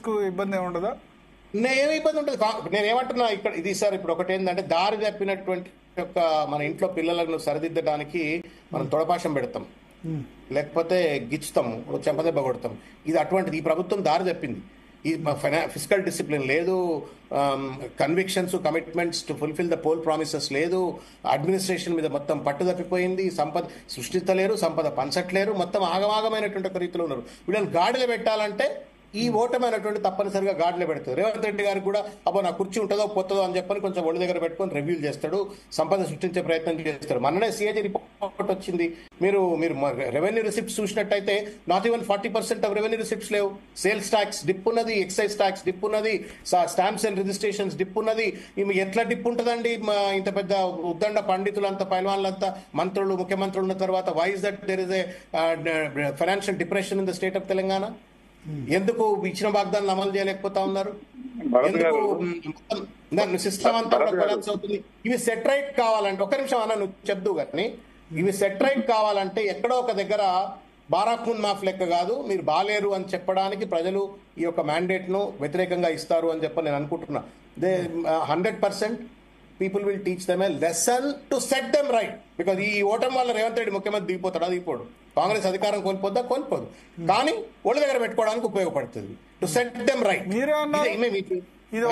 కు ఇబ్బంది ఏమి ఉండదా? ఏమి ఇబ్బంది ఉంటుంది. నేనేమంటున్నా ఇక్కడ ఇది సార్, ఇప్పుడు ఒకటి ఏంటంటే దారి తప్పినటువంటి యొక్క మన ఇంట్లో పిల్లలను సరిదిద్దడానికి మనం తొడపాశం పెడతాం, లేకపోతే గిచ్చుతాం, చెంపదెబ్బ కొడతాం. ఇది అటువంటిది. ఈ ప్రభుత్వం దారి తప్పింది. ఈ ఫిజికల్ డిసిప్లిన్ లేదు, convictions commitments to fulfil the poll promises లేదు, అడ్మినిస్ట్రేషన్ మీద మొత్తం పట్టు తప్పిపోయింది, సంపద సృష్టించలేరు, సంపద పంచట్లేరు, మొత్తం ఆగమాగమైనటువంటి ఒక రీతిలో ఉన్నారు. వీళ్ళని గాడిలో పెట్టాలంటే ఈ ఓటమైనటువంటి తప్పనిసరిగా గాడిలో పెడుతుంది. రేవంత్ రెడ్డి గారికి కూడా అబ్బో నా కుర్చీ ఉంటుందో పోతుందో అని చెప్పని కొంచెం ఒళ్ళు దగ్గర పెట్టుకొని రివ్యూలు చేస్తాడు, సంపద సృష్టించే ప్రయత్నం చేస్తాడు. మొన్ననే సిఏజీ రిపోర్ట్ వచ్చింది. మీరు రెవెన్యూ రిసిప్ట్స్ చూసినట్టయితే not even 40% of revenue receipts లేవు. సేల్స్ ట్యాక్స్ డిప్ ఉన్నది, ఎక్సైజ్ ట్యాక్స్ డిప్ ఉన్నది, స్టాంప్స్ అండ్ రిజిస్ట్రేషన్స్ డిప్ ఉన్నది. ఎట్లా డిప్ ఉంటుందండి? ఇంత పెద్ద ఉద్దండ పండితులంతా, పైల్వాన్లంతా మంత్రులు, ముఖ్యమంత్రులు ఉన్న తర్వాత why is that there is a financial depression in the state of Telangana? ఎందుకు ఇచ్చిన వాగ్దానాలు అమలు చేయలేకపోతా ఉన్నారు? ఎందుకు సిస్టమ్ అంతా కూడా కొలాప్స్ అవుతుంది? ఇవి సెటరైట్ కావాలంటే, ఒక్క నిమిషం అన్న నువ్వు చెప్దు కానీ, ఇవి సెటరైట్ కావాలంటే ఎక్కడో ఒక దగ్గర బారాఖూన్ మాఫ్ లెక్క కాదు, మీరు బాలేరు అని చెప్పడానికి ప్రజలు ఈ యొక్క మ్యాండేట్ ను వ్యతిరేకంగా ఇస్తారు అని చెప్పి నేను అనుకుంటున్నా. 100% people will teach them a lesson to set them right. Because ఈ ఓటం వల్ల రేవంత్ రెడ్డి ముఖ్యమంత్రి దిగిపోతాడా? దిగిపోడు. కాంగ్రెస్ అధికారం కోల్పోద్దా? కోల్పోదు. కానీ ఒళ్ళు దగ్గర పెట్టుకోవడానికి ఉపయోగపడుతుంది. To set them right. మీరే అన్నారు ఇది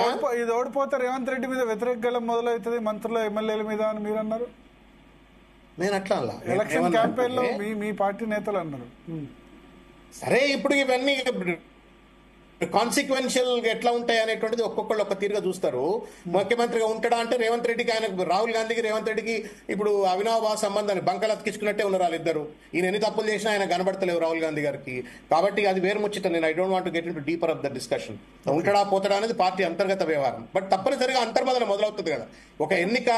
ఓడిపోతే రేవంత్ రెడ్డి మీద వ్యతిరేక గళం మొదలవుతుంది మంత్రుల, ఎమ్మెల్యేల మీద అని మీరు అన్నారు. నేను అట్లా అలా ఎలక్షన్ క్యాంపెయిన్ లో మీ పార్టీ నేతలు అన్నారు. సరే, ఇప్పుడు ఇవన్నీ కాన్సిక్వెన్షియల్ ఎట్లా ఉంటాయి అనేటువంటిది ఒక్కొక్కళ్ళు ఒక తీరుగా చూస్తారు. ముఖ్యమంత్రిగా ఉంటాడా అంటే రేవంత్ రెడ్డికి, ఆయన రాహుల్ గాంధీకి రేవంత్ రెడ్డికి ఇప్పుడు అవినాభావ సంబంధాన్ని బంకలు అతికించుకున్నట్టే ఉన్నారు వాళ్ళిద్దరు. ఈయన ఎన్ని తప్పులు చేసినా ఆయన కనబడతలేవు రాహుల్ గాంధీ గారికి. కాబట్టి అది వేరు ముచ్చట. నేను I don't want get in to deeper of the discussion. ఉంటాడా పోతాడా అనేది పార్టీ అంతర్గత వ్యవహారం. బట్ తప్పనిసరిగా అంతర్మదన మొదలవుతుంది కదా. ఒక ఎన్నిక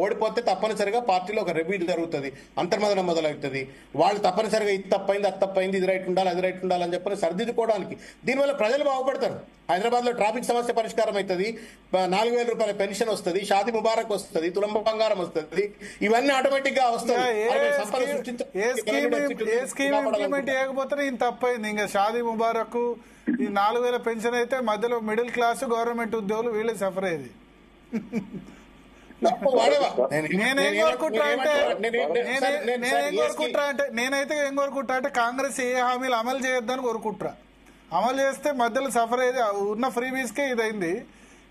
ఓడిపోతే తప్పనిసరిగా పార్టీలో ఒక రివ్యూ జరుగుతుంది, అంతర్మదనం మొదలవుతుంది. వాళ్ళు తప్పనిసరిగా ఇది తప్పైంది, అది తప్పైంది, ఇది రైట్ ఉండాలి, అది రైట్ ఉండాలి అని చెప్పని సరిదిద్దుకోవడానికి దీనివల్ల ప్రజలు బాగుపడతారు. హైదరాబాద్ లో ట్రాఫిక్ సమస్య పరిష్కారం అవుతుంది, 4,000 రూపాయల పెన్షన్ వస్తుంది, షాదీ ముబారక్ వస్తుంది, తులం బంగారం వస్తుంది. ఇవన్నీ ఆటోమేటిక్ గా వస్తాయి. ఏ స్కీమ్ ఇంప్లిమెంట్ చేయకపోతే ఇంత తప్పైంది. ఇంకా షాదీ ముబారక్, ఈ 4,000 పెన్షన్ అయితే మధ్యలో మిడిల్ క్లాస్ గవర్నమెంట్ ఉద్యోగులు వీళ్ళే సఫర్ అయ్యేది. నేనేం కోరుకుంటా అంటే కాంగ్రెస్ ఏ హామీలు అమలు చేయొద్దని కోరుకుంటారా. అమలు చేస్తే మధ్యలో సఫర్ అయ్యేది. ఉన్న ఫ్రీబీస్కే ఇదైంది.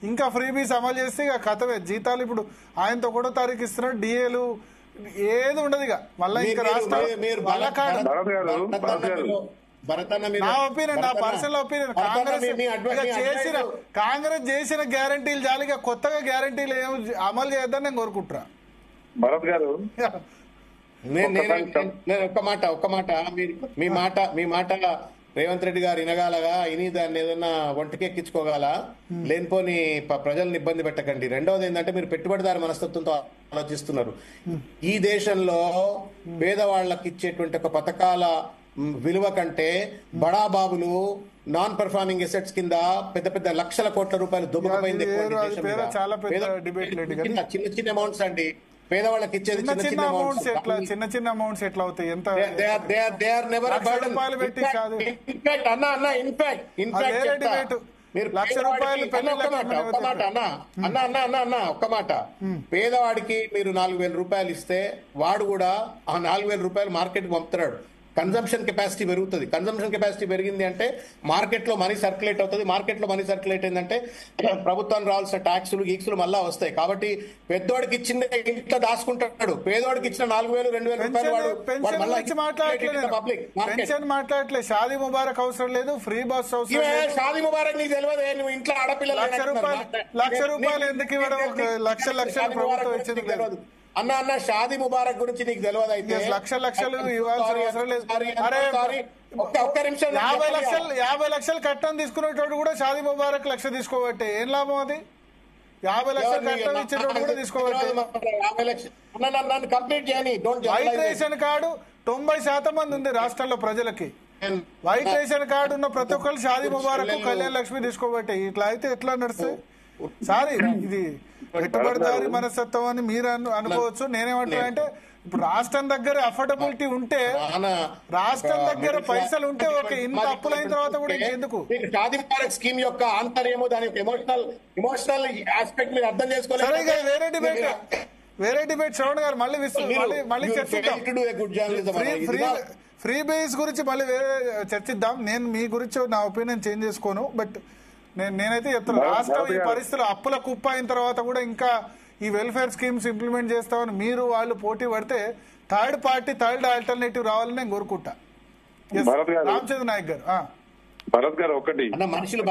ఇంకా ఫ్రీబీస్ అమలు చేస్తే ఇక కథమే. జీతాలు ఇప్పుడు ఆయనతో 1వ తారీఖు ఇస్తున్నాడు, డిఏలు ఏది ఉండదు ఇక. మళ్ళీ ఇంకా రాష్ట్రం నా ఒపీనియన్, నా పర్సనల్ ఒపీనియన్, కాంగ్రెస్ చేసిన గ్యారంటీలు చాలు, ఇక కొత్తగా గ్యారంటీలు ఏం అమలు చేయొద్దని నేను కోరుకుంటున్నా. భరత్ గారు ఒక్క మాట మీ మాట రేవంత్ రెడ్డి గారు వినగాలగా, ఇని దాన్ని ఏదన్నా ఒంటికెక్కించుకోగల, లేనిపోని ప్రజలను ఇబ్బంది పెట్టకండి. రెండవది ఏంటంటే మీరు పెట్టుబడిదారు మనస్తత్వంతో ఆలోచిస్తున్నారు. ఈ దేశంలో పేదవాళ్లకు ఇచ్చేటువంటి ఒక పథకాల విలువ కంటే బడాబాబులు నాన్ పర్ఫార్మింగ్ ఎసెట్స్ కింద పెద్ద పెద్ద లక్షల కోట్ల రూపాయలు దుబ్బకపోయింది. చిన్న చిన్న అమౌంట్స్ అండి పేదవాళ్ళకి ఇచ్చేది. చిన్న చిన్న అమౌంట్స్ ఎట్లా అవుతాయి? ఎంత ఒక్క మాట, పేదవాడికి మీరు 4,000 రూపాయలు ఇస్తే వాడు కూడా ఆ 4,000 రూపాయలు మార్కెట్ పంపుతున్నాడు. కన్సంప్షన్ కెపాసిటీ పెరుగుతుంది. కన్సంప్షన్ కెపాసిటీ పెరిగింది అంటే మార్కెట్ లో మనీ సర్క్యులేట్ అవుతుంది. మార్కెట్ లో మనీ సర్క్యులేట్ అయిందంటే ప్రభుత్వానికి రావాల్సిన ట్యాక్సులు గీక్సులు మళ్ళా వస్తాయి. కాబట్టి పెద్దోడికి ఇచ్చిన ఇంట్లో దాచుకుంటాడు, పేదోడికి ఇచ్చిన 4,000 2,000 రూపాయలు మాట్లాడలేదు. షాదీ ముబారక్ అవసరం లేదు, ఫ్రీ బస్ అవసరం లేదు. షాదీ ముబారక్ నీకు తెలియదు, నువ్వు ఇంట్లో ఆడపిల్లలు లక్ష రూపాయలు ఎందుకు ఇవ్వడం? లక్షలు ప్రభుత్వం ఇచ్చింది తెలియదు. అన్న షాదీ ముబారక్ గురించి నీకు తెలియదు. అయితే లక్షలు ఇవ్వాల్సిన అవసరం లేదు. 50 లక్షలు కట్టం తీసుకునేటోడు కూడా షాదీ ముబారక్ 1,00,000 తీసుకోబట్టే ఏం లాభం? అది 50 లక్షలు కట్టం ఇచ్చేటోడు కూడా తీసుకోబట్టే. వైట్ రేషన్ కార్డు 90% మంది ఉంది రాష్ట్రంలో ప్రజలకి. వైట్ రేషన్ కార్డు ఉన్న ప్రతి ఒక్కరు షాదీ ముబారక్, కళ్యాణ లక్ష్మి తీసుకోబట్టే. ఇట్లా అయితే ఎట్లా నడుస్తాయి? సారీ, ఇది పెట్టుబడిదారి మనస్తత్వం అని మీరు అనుకోవచ్చు. నేనేమంటున్నా అంటే ఇప్పుడు రాష్ట్రం దగ్గర అఫోర్డబిలిటీ ఉంటే, రాష్ట్రం దగ్గర పైసలు ఉంటే ఓకే, ఇంత అప్పులైన తర్వాత కూడా ఎందుకు? షాదీ ముబారక్ స్కీమ్ యొక్క ఆంతర్యము, దాని యొక్క ఎమోషనల్ ఆస్పెక్ట్ మీరు అర్థం చేసుకోలేదు. వేరే డిబేట్ శ్రవణ్ గారు మళ్ళీ చర్చిద్దాం. ఫ్రీ బేస్ గురించి మళ్ళీ వేరే చర్చిద్దాం. నేను మీ గురించి నా ఒపీనియన్ చేంజ్ చేసుకోను, బట్ నేనైతే చెప్తాను, రాష్ట్రం ఈ పరిస్థితులు అప్పుల కుప్ప అయిన తర్వాత కూడా ఇంకా ఈ వెల్ఫేర్ స్కీమ్స్ ఇంప్లిమెంట్ చేస్తామని మీరు వాళ్ళు పోటీ పడితే థర్డ్ ఆల్టర్నేటివ్ రావాలని నేను కోరుకుంటా. రామచంద్ర నాయక్ గారు భరత్ గారు ఒకటి మనుషులు